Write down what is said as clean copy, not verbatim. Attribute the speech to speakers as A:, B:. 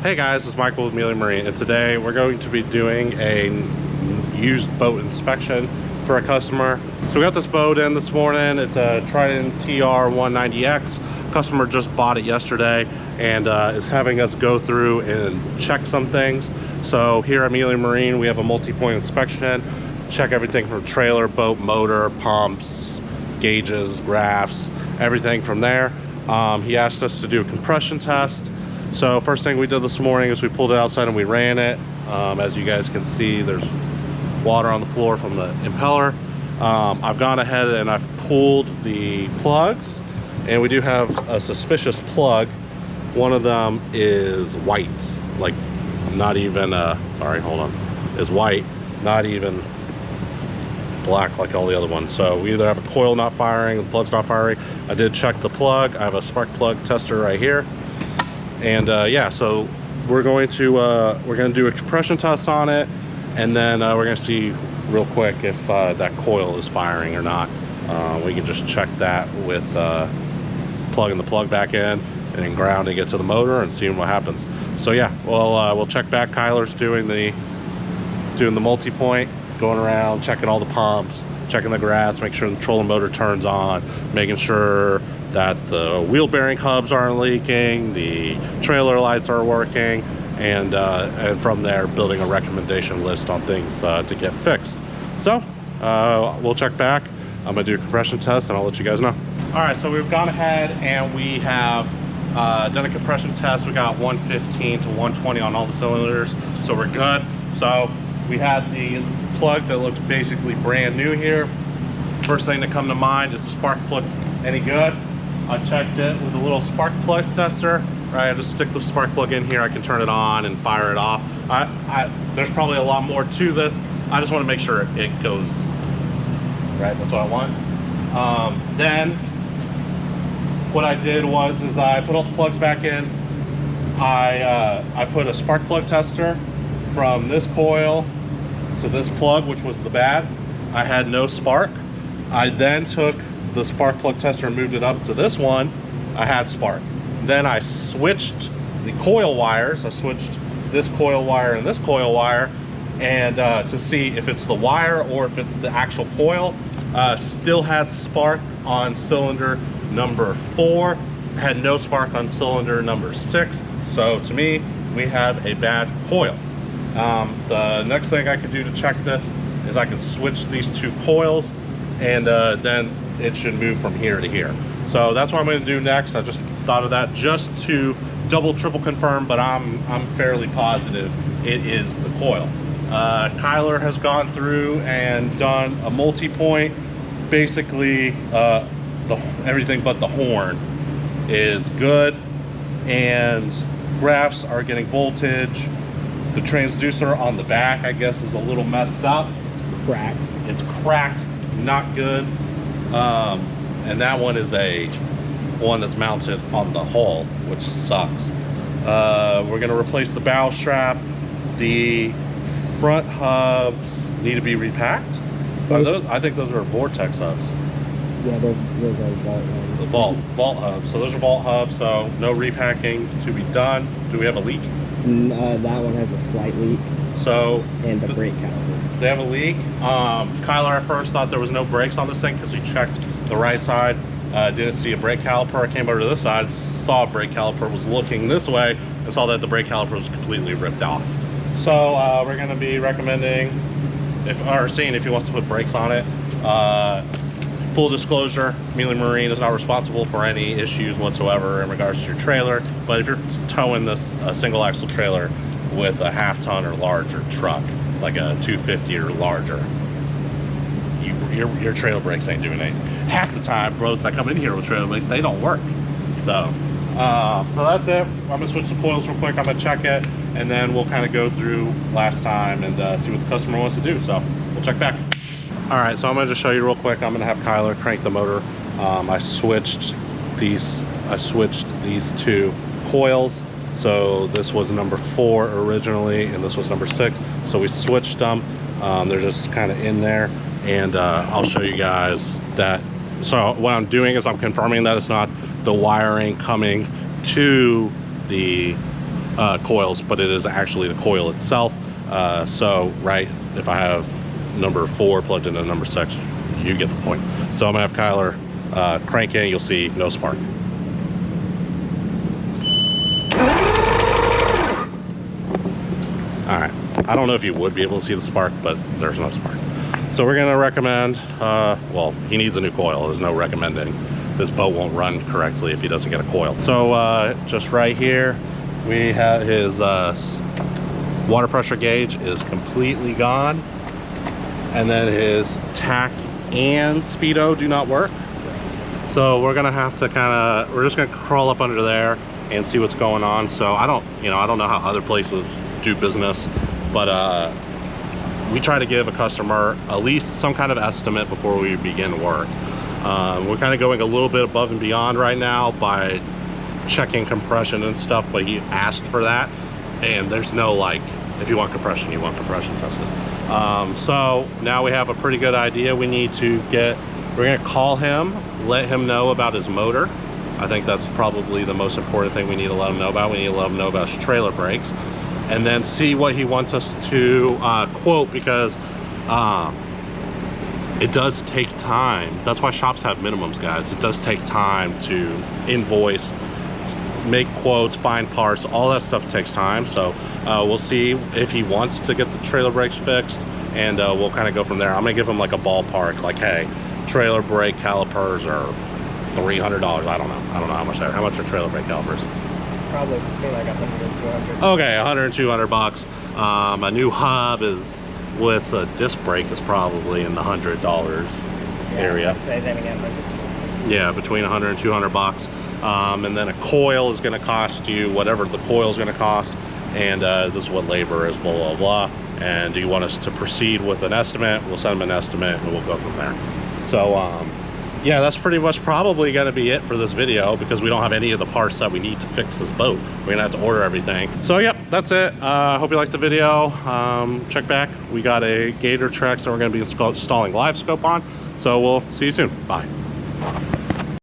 A: Hey guys, it's Michael with Mealy Marine, and today we're going to be doing a used boat inspection for a customer. So we got this boat in this morning. It's a Trident TR190X. Customer just bought it yesterday and is having us go through and check some things. So here at Mealy Marine, we have a multi-point inspection. Check everything from trailer, boat, motor, pumps, gauges, graphs, everything from there. He asked us to do a compression test. So first thing we did this morning is we pulled it outside and we ran it. As you guys can see, there's water on the floor from the impeller. I've gone ahead and I've pulled the plugs, and we do have a suspicious plug. One of them is white, like not even, sorry, hold on, is white, not even black like all the other ones. So we either have a coil not firing, the plug's not firing. I did check the plug. I have a spark plug tester right here. And yeah, so we're going to do a compression test on it, and then we're going to see real quick if that coil is firing or not. We can just check that with plugging the plug back in and then grounding it to the motor and seeing what happens. So yeah, we'll check back. Kyler's doing the multi-point, going around checking all the pumps, checking the graphs, make sure the trolling motor turns on, making sure that the wheel bearing hubs aren't leaking, the trailer lights are working, and from there building a recommendation list on things to get fixed. So we'll check back. I'm gonna do a compression test and I'll let you guys know. All right, so we've gone ahead and we have done a compression test. We got 115 to 120 on all the cylinders, so we're good. So we had the plug that looks basically brand new here. First thing to come to mind is the spark plug any good? I checked it with a little spark plug tester. Right, I just stick the spark plug in here. I can turn it on and fire it off. There's probably a lot more to this. I just want to make sure it goes right. That's what I want. Then what I did was I put all the plugs back in. I put a spark plug tester from this coil to this plug, which was the bad. I had no spark. I then took the spark plug tester and moved it up to this one. I had spark. Then I switched the coil wires. I switched this coil wire and this coil wire, and to see if it's the wire or if it's the actual coil. Still had spark on cylinder number 4, had no spark on cylinder number 6. So to me, we have a bad coil. The next thing I could do to check this is I can switch these two coils, and then it should move from here to here. So that's what I'm going to do next. I just thought of that just to double, triple confirm, but I'm fairly positive it is the coil. Kyler has gone through and done a multi-point. Basically, everything but the horn is good, and graphs are getting voltage. The transducer on the back, I guess, is a little messed up.
B: It's cracked.
A: It's cracked, not good. And that one is one that's mounted on the hull, which sucks. We're gonna replace the bow strap. The front hubs need to be repacked. Are those? I think those are Vortex hubs.
B: Yeah, those are vault ones.
A: The vault hubs. So those are vault hubs. So no repacking to be done. Do we have a leak?
B: That one has a slight leak.
A: So
B: and the brake caliper.
A: They have a leak. Kyler at first thought there was no brakes on this thing because he checked the right side, didn't see a brake caliper. I came over to this side, saw a brake caliper, was looking this way, and saw that the brake caliper was completely ripped off. So we're going to be recommending, seeing if he wants to put brakes on it. Full disclosure, Mealy Marine is not responsible for any issues whatsoever in regards to your trailer, but if you're towing this single axle trailer with a half-ton or larger truck, like a 250 or larger, your trailer brakes ain't doing anything. Half the time, boats that come in here with trailer brakes, they don't work. So that's it. I'm gonna switch the coils real quick. I'm gonna check it, and then we'll kind of go through last time and see what the customer wants to do. So we'll check back. All right, so I'm gonna just show you real quick. I'm gonna have Kyler crank the motor. I switched these two coils. So this was number 4 originally, and this was number 6. So we switched them. They're just kind of in there, and I'll show you guys that. So what I'm doing is I'm confirming that it's not the wiring coming to the coils, but it is actually the coil itself. So right, if I have number 4 plugged into number 6, you get the point. So I'm gonna have Kyler crank in. You'll see no spark. All right, I don't know if you would be able to see the spark, but there's no spark. So we're gonna recommend, well, he needs a new coil. There's no recommending. This boat won't run correctly if he doesn't get a coil. So just right here, we have his water pressure gauge is completely gone. And then his tack and speedo do not work. So we're gonna have to we're just gonna crawl up under there and see what's going on. So I don't know how other places do business, but we try to give a customer at least some kind of estimate before we begin work. We're kind of going a little bit above and beyond right now by checking compression and stuff, but he asked for that, and there's no like, if you want compression, you want compression tested. So now we have a pretty good idea. We're gonna call him, let him know about his motor. I think that's probably the most important thing we need to let him know about. We need to let him know about his trailer brakes, and then see what he wants us to quote, because it does take time. That's why shops have minimums, guys. It does take time to invoice, make quotes, find parts. All that stuff takes time. So we'll see if he wants to get the trailer brakes fixed, and we'll kind of go from there. I'm gonna give him like a ballpark, like, hey, trailer brake calipers are $300. I don't know how much they're. How much are trailer brake calipers?
B: Probably between like 100 and 200.
A: Okay, 100 and 200 bucks. A new hub is with a disc brake is probably in the $100 area. Yeah, between 100 and 200 bucks. And then a coil is going to cost you whatever the coil is going to cost, and this is what labor is, blah blah blah. And do you want us to proceed with an estimate? We'll send them an estimate and we'll go from there. So yeah, that's pretty much probably going to be it for this video, because we don't have any of the parts that we need to fix this boat. We're gonna have to order everything. So yep, that's it. Hope you liked the video. Check back, we got a Gator Trex that we're going to be installing live scope on. So we'll see you soon. Bye.